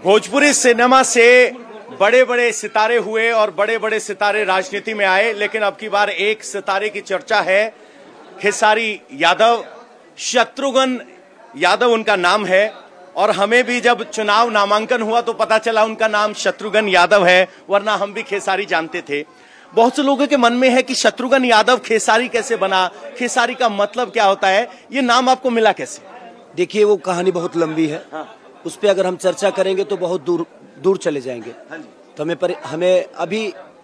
Bhojpuri cinema से बड़े बड़े सितारे हुए और बड़े बड़े सितारे राजनीति में आए, लेकिन अब की बार एक सितारे की चर्चा है, खेसारी यादव। शत्रुघ्न यादव उनका नाम है और हमें भी जब चुनाव नामांकन हुआ तो पता चला उनका नाम शत्रुघ्न यादव है, वरना हम भी खेसारी जानते थे। बहुत से लोगों के मन में है कि शत्रुघ्न यादव खेसारी कैसे बना, खेसारी का मतलब क्या होता है, ये नाम आपको मिला कैसे? देखिए, वो कहानी बहुत लंबी है। उस पर अगर हम चर्चा करेंगे तो बहुत दूर दूर चले जाएंगे। तो हमें अभी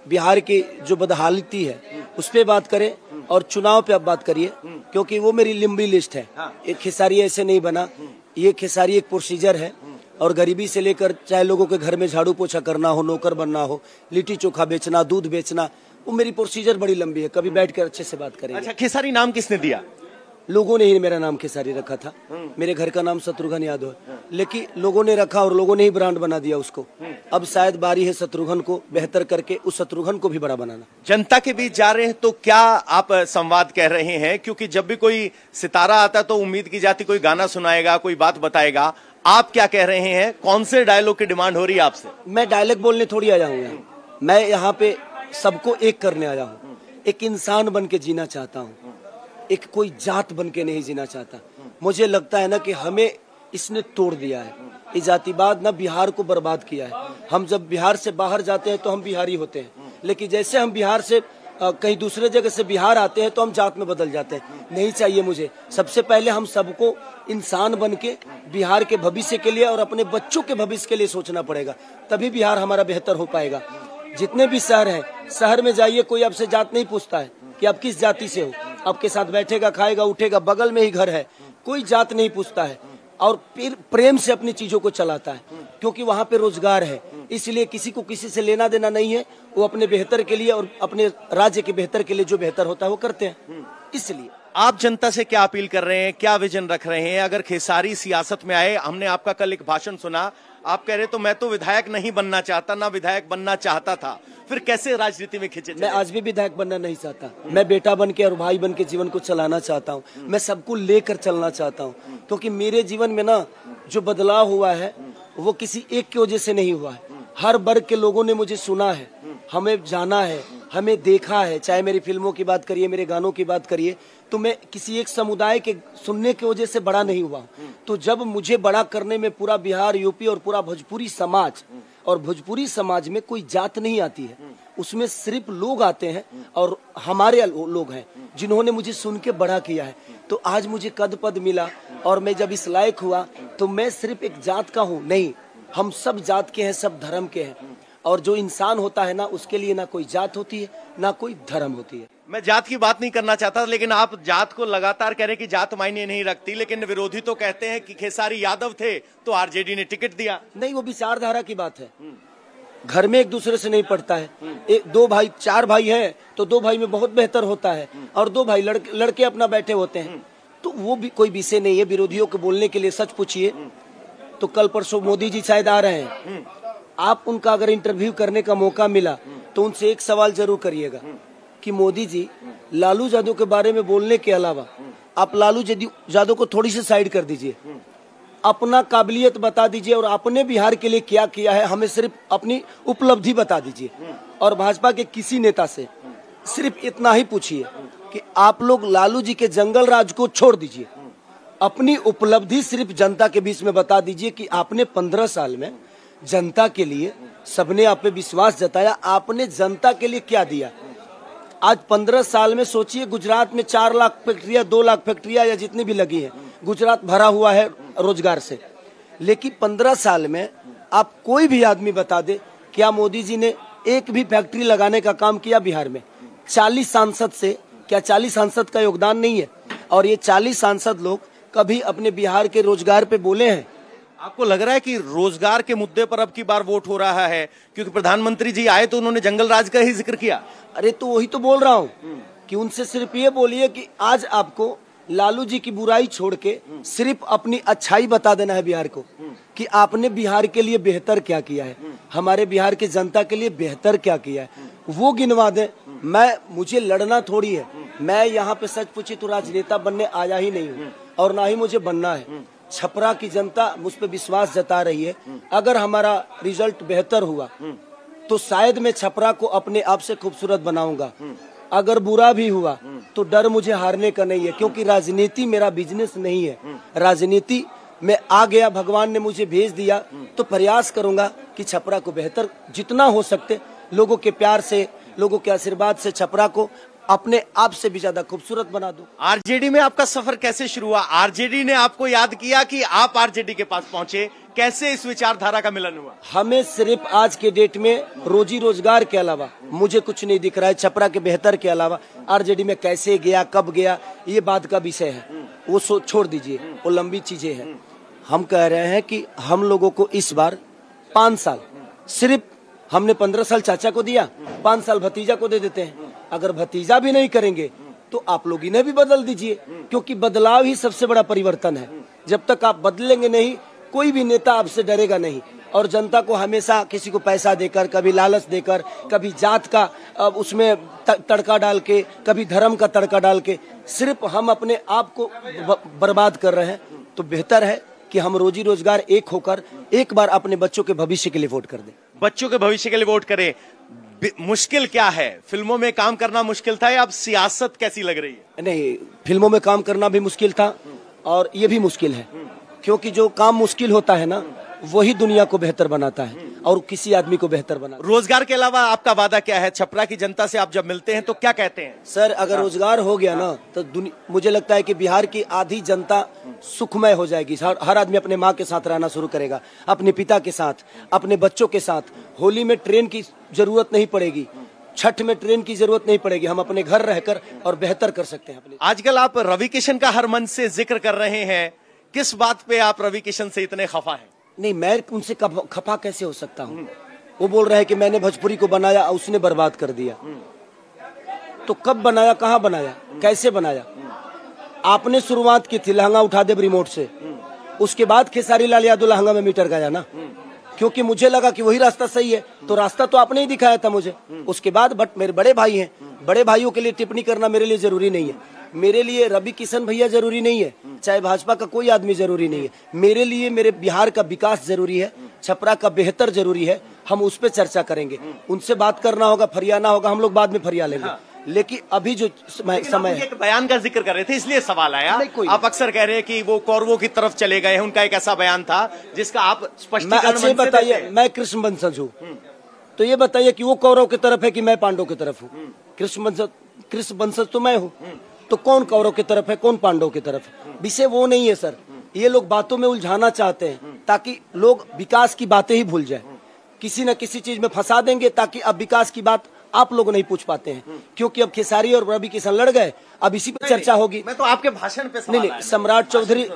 बिहार की जो बदहालती है उस पे बात करें और चुनाव पे अब बात करिए, क्योंकि वो मेरी लंबी लिस्ट है। एक खेसारी ऐसे नहीं बना, ये खेसारी एक प्रोसीजर है। और गरीबी से लेकर चाहे लोगों के घर में झाड़ू पोछा करना हो, नौकर बनना हो, लिट्टी चोखा बेचना, दूध बेचना, वो मेरी प्रोसीजर बड़ी लंबी है। कभी बैठ कर अच्छे से बात करेंगे। अच्छा, खेसारी नाम किसने दिया? लोगों ने ही मेरा नाम खेसारी रखा था। मेरे घर का नाम शत्रुघ्न यादव है, लेकिन लोगों ने रखा और लोगों ने ही ब्रांड बना दिया उसको। अब शायद बारी है शत्रुघ्न को बेहतर करके उस शत्रुघ्न को भी बड़ा बनाना। जनता के बीच जा रहे हैं तो क्या आप संवाद कह रहे हैं? क्योंकि जब भी कोई सितारा आता तो उम्मीद की जाती कोई गाना सुनाएगा, कोई बात बताएगा। आप क्या कह रहे हैं? कौन से डायलॉग की डिमांड हो रही है आपसे? मैं डायलॉग बोलने थोड़ी आया हूँ, मैं यहाँ पे सबको एक करने आया हूँ। एक इंसान बन के जीना चाहता हूँ, एक कोई जात बन के नहीं जीना चाहता। मुझे लगता है ना कि हमें इसने तोड़ दिया है। ये जातिवाद ना बिहार को बर्बाद किया है। हम जब बिहार से बाहर जाते हैं तो हम बिहारी होते हैं, लेकिन जैसे हम बिहार से कहीं दूसरे जगह से बिहार आते हैं तो हम जात में बदल जाते हैं। नहीं चाहिए मुझे। सबसे पहले हम सबको इंसान बन के बिहार के भविष्य के लिए और अपने बच्चों के भविष्य के लिए सोचना पड़ेगा, तभी बिहार हमारा बेहतर हो पाएगा। जितने भी शहर हैं, शहर में जाइए, कोई आपसे जात नहीं पूछता है कि आप किस जाति से हो। आपके साथ बैठेगा, खाएगा, उठेगा, बगल में ही घर है, कोई जात नहीं पूछता है और फिर प्रेम से अपनी चीजों को चलाता है, क्योंकि वहाँ पे रोजगार है। इसलिए किसी को किसी से लेना देना नहीं है। वो अपने बेहतर के लिए और अपने राज्य के बेहतर के लिए जो बेहतर होता है वो करते हैं। इसलिए आप जनता से क्या अपील कर रहे हैं, क्या विजन रख रहे हैं? अगर खेसारी सियासत में आए, हमने आपका कल एक भाषण सुना, आप कह रहे तो मैं तो विधायक नहीं बनना चाहता, ना विधायक बनना चाहता था, फिर कैसे राजनीति में खिंचे? मैं आज भी विधायक बनना नहीं चाहता। मैं बेटा बन के और भाई बन के जीवन को चलाना चाहता हूँ। मैं सबको लेकर चलना चाहता हूँ, क्योंकि मेरे जीवन में ना जो बदलाव हुआ है वो किसी एक की वजह से नहीं हुआ है। हर वर्ग के लोगों ने मुझे सुना है, हमें जाना है, हमें देखा है। चाहे मेरी फिल्मों की बात करिए, मेरे गानों की बात करिए, तो मैं किसी एक समुदाय के सुनने की वजह से बड़ा नहीं हुआ। तो जब मुझे बड़ा करने में पूरा बिहार, यूपी और पूरा भोजपुरी समाज, और भोजपुरी समाज में कोई जात नहीं आती है, उसमें सिर्फ लोग आते हैं और हमारे लोग हैं जिन्होंने मुझे सुन के बड़ा किया है। तो आज मुझे कद पद मिला और मैं जब इस लायक हुआ तो मैं सिर्फ एक जात का हूँ नहीं, हम सब जात के हैं, सब धर्म के हैं। और जो इंसान होता है ना, उसके लिए ना कोई जात होती है ना कोई धर्म होती है। मैं जात की बात नहीं करना चाहता, लेकिन आप जात को लगातार कह रहे कि जात मायने नहीं रखती, लेकिन विरोधी तो कहते हैं कि खेसारी यादव थे तो आरजेडी ने टिकट दिया। नहीं, वो विचारधारा की बात है। घर में एक दूसरे से नहीं पड़ता है। दो भाई, चार भाई हैं तो दो भाई में बहुत बेहतर होता है, और दो भाई लड़के अपना बैठे होते हैं, तो वो भी कोई विषय नहीं है विरोधियों को बोलने के लिए। सच पूछिए तो कल परसों मोदी जी शायद आ रहे हैं, आप उनका अगर इंटरव्यू करने का मौका मिला तो उनसे एक सवाल जरूर करिएगा कि मोदी जी, लालू यादव के बारे में बोलने के अलावा आप लालू यादव को थोड़ी सी साइड कर दीजिए, अपना काबिलियत बता दीजिए और आपने बिहार के लिए क्या किया है हमें सिर्फ अपनी उपलब्धि बता दीजिए। और भाजपा के किसी नेता से सिर्फ इतना ही पूछिए कि आप लोग लालू जी के जंगल राज को छोड़ दीजिए, अपनी उपलब्धि सिर्फ जनता के बीच में बता दीजिए कि आपने 15 साल में जनता के लिए, सबने आप पे विश्वास जताया, आपने जनता के लिए क्या दिया। आज 15 साल में सोचिए, गुजरात में 4 लाख फैक्ट्रियां, 2 लाख फैक्ट्रियां या जितनी भी लगी हैं, गुजरात भरा हुआ है रोजगार से। लेकिन 15 साल में आप कोई भी आदमी बता दे क्या मोदी जी ने एक भी फैक्ट्री लगाने का काम किया बिहार में? 40 सांसद से क्या 40 सांसद का योगदान नहीं है? और ये 40 सांसद लोग कभी अपने बिहार के रोजगार पे बोले हैं? आपको लग रहा है कि रोजगार के मुद्दे पर अब की बार वोट हो रहा है? क्योंकि प्रधानमंत्री जी आए तो उन्होंने जंगल राज का ही जिक्र किया। अरे तो वही तो बोल रहा हूँ कि उनसे सिर्फ ये बोलिए कि आज आपको लालू जी की बुराई छोड़ के सिर्फ अपनी अच्छाई बता देना है बिहार को, कि आपने बिहार के लिए बेहतर क्या किया है, हमारे बिहार के जनता के लिए बेहतर क्या किया है, वो गिनवा दे। मुझे लड़ना थोड़ी है, मैं यहाँ पे सच पूछे तो राजनेता बनने आया ही नहीं हूँ और ना ही मुझे बनना है। छपरा की जनता मुझ पे विश्वास जता रही है। अगर हमारा रिजल्ट बेहतर हुआ तो शायद मैं छपरा को अपने आप से खूबसूरत बनाऊंगा। अगर बुरा भी हुआ तो डर मुझे हारने का नहीं है, क्योंकि राजनीति मेरा बिजनेस नहीं है। राजनीति में आ गया, भगवान ने मुझे भेज दिया तो प्रयास करूंगा कि छपरा को बेहतर जितना हो सकते, लोगों के प्यार से, लोगों के आशीर्वाद से छपरा को अपने आप से भी ज्यादा खूबसूरत बना दूं। आरजेडी में आपका सफर कैसे शुरू हुआ? आरजेडी ने आपको याद किया कि आप आरजेडी के पास पहुंचे? कैसे इस विचारधारा का मिलन हुआ? हमें सिर्फ आज के डेट में रोजी रोजगार के अलावा मुझे कुछ नहीं दिख रहा है। छपरा के बेहतर के अलावा आरजेडी में कैसे गया, कब गया, ये बात का विषय है, वो छोड़ दीजिए, वो लंबी चीजें हैं। हम कह रहे हैं कि हम लोगों को इस बार 5 साल, सिर्फ हमने 15 साल चाचा को दिया, 5 साल भतीजा को दे देते हैं। अगर भतीजा भी नहीं करेंगे तो आप लोग इन्हें भी बदल दीजिए, क्योंकि बदलाव ही सबसे बड़ा परिवर्तन है। जब तक आप बदलेंगे नहीं, कोई भी नेता आपसे डरेगा नहीं। और जनता को हमेशा किसी को पैसा देकर, कभी लालच देकर, कभी जात का उसमें तड़का डाल के, कभी धर्म का तड़का डाल के सिर्फ हम अपने आप को बर्बाद कर रहे हैं। तो बेहतर है कि हम रोजी रोजगार एक होकर एक बार अपने बच्चों के भविष्य के लिए वोट कर दें। बच्चों के भविष्य के लिए वोट करें। मुश्किल क्या है? फिल्मों में काम करना मुश्किल था या अब सियासत कैसी लग रही है? नहीं, फिल्मों में काम करना भी मुश्किल था और ये भी मुश्किल है, क्योंकि जो काम मुश्किल होता है ना, वही दुनिया को बेहतर बनाता है और किसी आदमी को बेहतर बनाता है। रोजगार के अलावा आपका वादा क्या है? छपरा की जनता से आप जब मिलते हैं तो क्या कहते हैं? सर, अगर रोजगार हो गया ना तो मुझे लगता है कि बिहार की आधी जनता सुखमय हो जाएगी। हर आदमी अपने माँ के साथ रहना शुरू करेगा, अपने पिता के साथ, अपने बच्चों के साथ। होली में ट्रेन की जरूरत नहीं पड़ेगी, छठ में ट्रेन की जरूरत नहीं पड़ेगी। हम अपने घर रहकर और बेहतर कर सकते हैं अपने। आजकल आप रवि किशन का हर मंच से जिक्र कर रहे हैं, किस बात पे आप रवि किशन से इतने खफा हैं? नहीं, मैं उनसे खफा कैसे हो सकता हूँ? वो बोल रहे हैं कि मैंने भोजपुरी को बनाया, उसने बर्बाद कर दिया। तो कब बनाया, कहाँ बनाया, कैसे बनाया? आपने शुरुआत की थी लहंगा उठा दे रिमोट से, उसके बाद खेसारी लाल यादव लहंगा में मीटर गया ना, क्योंकि मुझे लगा कि वही रास्ता सही है। तो रास्ता तो आपने ही दिखाया था मुझे। उसके बाद बट मेरे बड़े भाई हैं, बड़े भाइयों के लिए टिप्पणी करना मेरे लिए जरूरी नहीं है। मेरे लिए रवि किशन भैया जरूरी नहीं है, चाहे भाजपा का कोई आदमी जरूरी नहीं है। मेरे लिए मेरे बिहार का विकास जरूरी है, छपरा का बेहतर जरूरी है। हम उस पर चर्चा करेंगे, उनसे बात करना होगा, फरियाना होगा, हम लोग बाद में फरिया लेंगे। लेकिन अभी जो समय एक बयान का जिक्र कर रहे थे इसलिए सवाल आया। आप अक्सर कह रहे हैं कि वो कौरवों की तरफ चले गए हैं, उनका एक ऐसा बयान था जिसका आप स्पष्टीकरण बताइए। मैं कृष्ण वंशज हूँ, तो ये बताइए कि वो कौरव की तरफ है कि मैं पांडव की तरफ हूँ? कृष्ण वंशज तो मैं हूँ, तो कौन कौरव की तरफ है, कौन पांडव की तरफ है? विषय वो नहीं है सर। ये लोग बातों में उलझाना चाहते हैं ताकि लोग विकास की बातें ही भूल जाए, किसी न किसी चीज में फंसा देंगे ताकि अब विकास की बात आप लोग नहीं पूछ पाते हैं, क्योंकि अब खेसारी और रवि किशन लड़ गए, अब इसी पर चर्चा होगी। मैं तो आपके भाषण पे सवाल नहीं,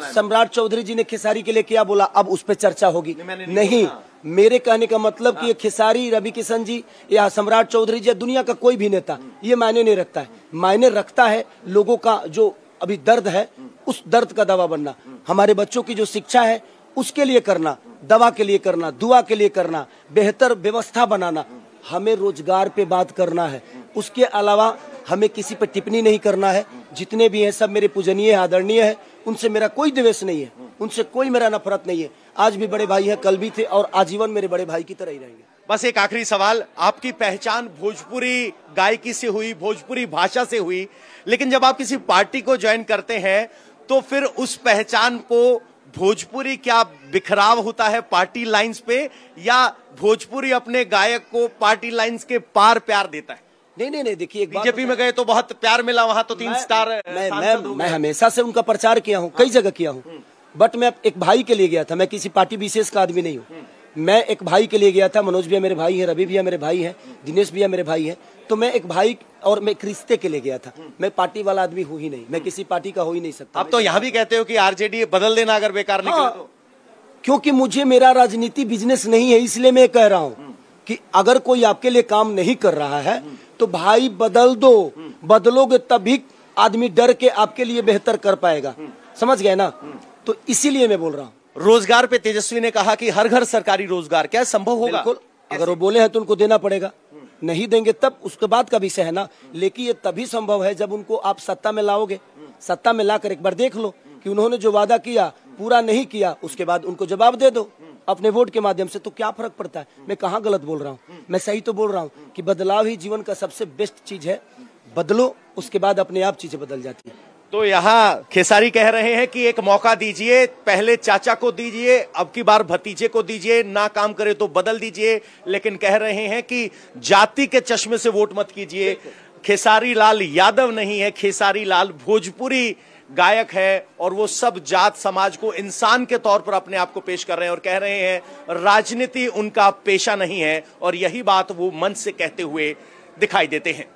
सम्राट चौधरी जी ने खेसारी के लिए क्या बोला, अब उस पर चर्चा होगी। नहीं, मेरे कहने का मतलब कि ये खेसारी, रवि किशन जी या सम्राट चौधरी जी, दुनिया का कोई भी नेता, ये मायने नहीं रखता है। मायने रखता है लोगों का जो अभी दर्द है, उस दर्द का दवा बनना, हमारे बच्चों की जो शिक्षा है उसके लिए करना, दवा के लिए करना, दुआ के लिए करना, बेहतर व्यवस्था बनाना। हमें रोजगार पे बात करना है, उसके अलावा हमें किसी पे टिप्पणी नहीं करना है। जितने भी हैं सब मेरे पूजनीय आदरणीय है, उनसे मेरा कोई द्वेष नहीं है, उनसे कोई मेरा नफरत नहीं है। आज भी बड़े भाई हैं, कल भी थे और आजीवन मेरे बड़े भाई की तरह ही रहेंगे। बस एक आखिरी सवाल, आपकी पहचान भोजपुरी गायकी से हुई, भोजपुरी भाषा से हुई, लेकिन जब आप किसी पार्टी को ज्वाइन करते हैं तो फिर उस पहचान को भोजपुरी क्या बिखराव होता है पार्टी लाइंस पे, या भोजपुरी अपने गायक को पार्टी लाइंस के पार प्यार देता है? नहीं, देखिए, बीजेपी में गए तो बहुत प्यार मिला, वहां तो 3 स्टार। मैं हमेशा से उनका प्रचार किया हूँ, कई जगह किया हूँ, बट मैं एक भाई के लिए गया था। मैं किसी पार्टी विशेष का आदमी नहीं हूँ, मैं एक भाई के लिए गया था। मनोज भैया मेरे भाई हैं, रवि भैया मेरे भाई हैं, दिनेश भैया मेरे भाई हैं। तो मैं एक भाई और मैं एक रिश्ते के लिए गया था। मैं पार्टी वाला आदमी हूँ ही नहीं, मैं किसी पार्टी का हो ही नहीं सकता। आप तो यहाँ भी कहते हो कि आरजेडी बदल देना अगर बेकार निकले तो। क्योंकि मुझे मेरा राजनीति बिजनेस नहीं है, इसलिए मैं कह रहा हूँ कि अगर कोई आपके लिए काम नहीं कर रहा है तो भाई बदल दो। बदलोगे तभी आदमी डर के आपके लिए बेहतर कर पाएगा, समझ गए ना? तो इसीलिए मैं बोल रहा हूँ। रोजगार पे तेजस्वी ने कहा कि हर घर सरकारी रोजगार, क्या संभव होगा? बिल्कुल, अगर वो बोले हैं तो उनको देना पड़ेगा, नहीं देंगे तब उसके बाद का विषय है ना। लेकिन ये तभी संभव है जब उनको आप सत्ता में लाओगे। सत्ता में लाकर एक बार देख लो कि उन्होंने जो वादा किया पूरा नहीं किया उसके बाद उनको जवाब दे दो अपने वोट के माध्यम से, तो क्या फर्क पड़ता है? मैं कहाँ गलत बोल रहा हूँ? मैं सही तो बोल रहा हूँ कि बदलाव ही जीवन का सबसे बेस्ट चीज है। बदलो, उसके बाद अपने आप चीजें बदल जाती है। तो यहाँ खेसारी कह रहे हैं कि एक मौका दीजिए, पहले चाचा को दीजिए, अब की बार भतीजे को दीजिए, ना काम करे तो बदल दीजिए, लेकिन कह रहे हैं कि जाति के चश्मे से वोट मत कीजिए। खेसारी लाल यादव नहीं है, खेसारी लाल भोजपुरी गायक है और वो सब जात समाज को इंसान के तौर पर अपने आप को पेश कर रहे हैं और कह रहे हैं राजनीति उनका पेशा नहीं है, और यही बात वो मन से कहते हुए दिखाई देते हैं।